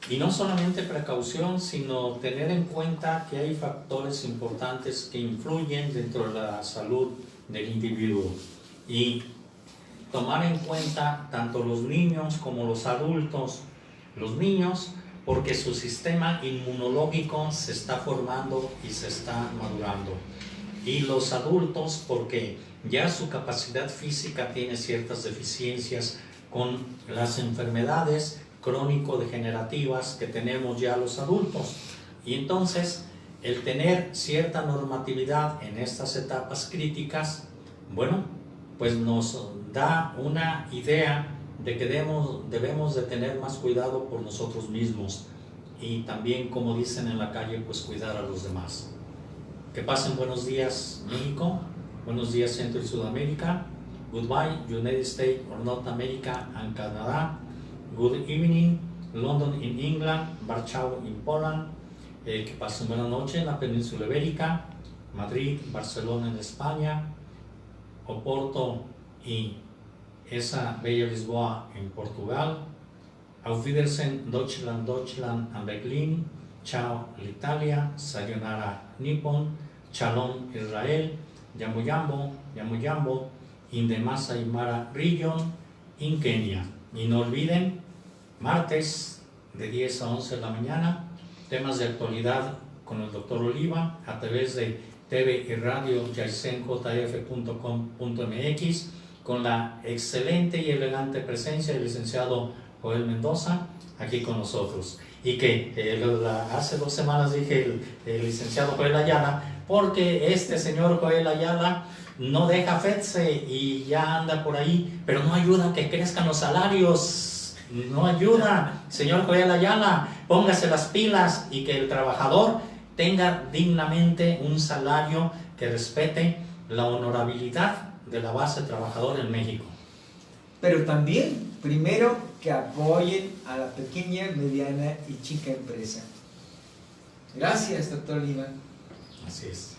Y no solamente precaución, sino tener en cuenta que hay factores importantes que influyen dentro de la salud del individuo y tomar en cuenta tanto los niños como los adultos. Los niños, porque su sistema inmunológico se está formando y se está madurando, y los adultos porque ya su capacidad física tiene ciertas deficiencias con las enfermedades crónico-degenerativas que tenemos ya los adultos. Y entonces el tener cierta normatividad en estas etapas críticas, bueno, pues nos da una idea de que debemos de tener más cuidado por nosotros mismos y también, como dicen en la calle, pues cuidar a los demás. Que pasen buenos días México, buenos días Centro y Sudamérica, goodbye United States or North America and Canada, good evening London in England, Warsaw in Poland, que pasen buena noche en la península ibérica, Madrid, Barcelona en España, Oporto y esa bella Lisboa en Portugal. Auf Wiedersehen Deutschland, Deutschland and Berlin. Ciao l'Italia, sayonara Nippon, Shalom Israel, Yamuyambo, Yamuyambo, in the Masai Mara region in Kenia. Y no olviden, martes de 10 a 11 de la mañana, temas de actualidad con el Dr. Oliva a través de TV y radio yaisenjf.com.mx con la excelente y elegante presencia del licenciado Joel Mendoza aquí con nosotros. Y que hace 2 semanas dije el licenciado Joel Ayala, porque este señor Joel Ayala no deja FEDSE y ya anda por ahí, pero no ayuda a que crezcan los salarios, no ayuda. Señor Joel Ayala, póngase las pilas y que el trabajador tenga dignamente un salario que respete la honorabilidad de la base trabajadora en México. Pero también, primero, que apoyen a la pequeña, mediana y chica empresa. Gracias, doctor Oliva. Así es.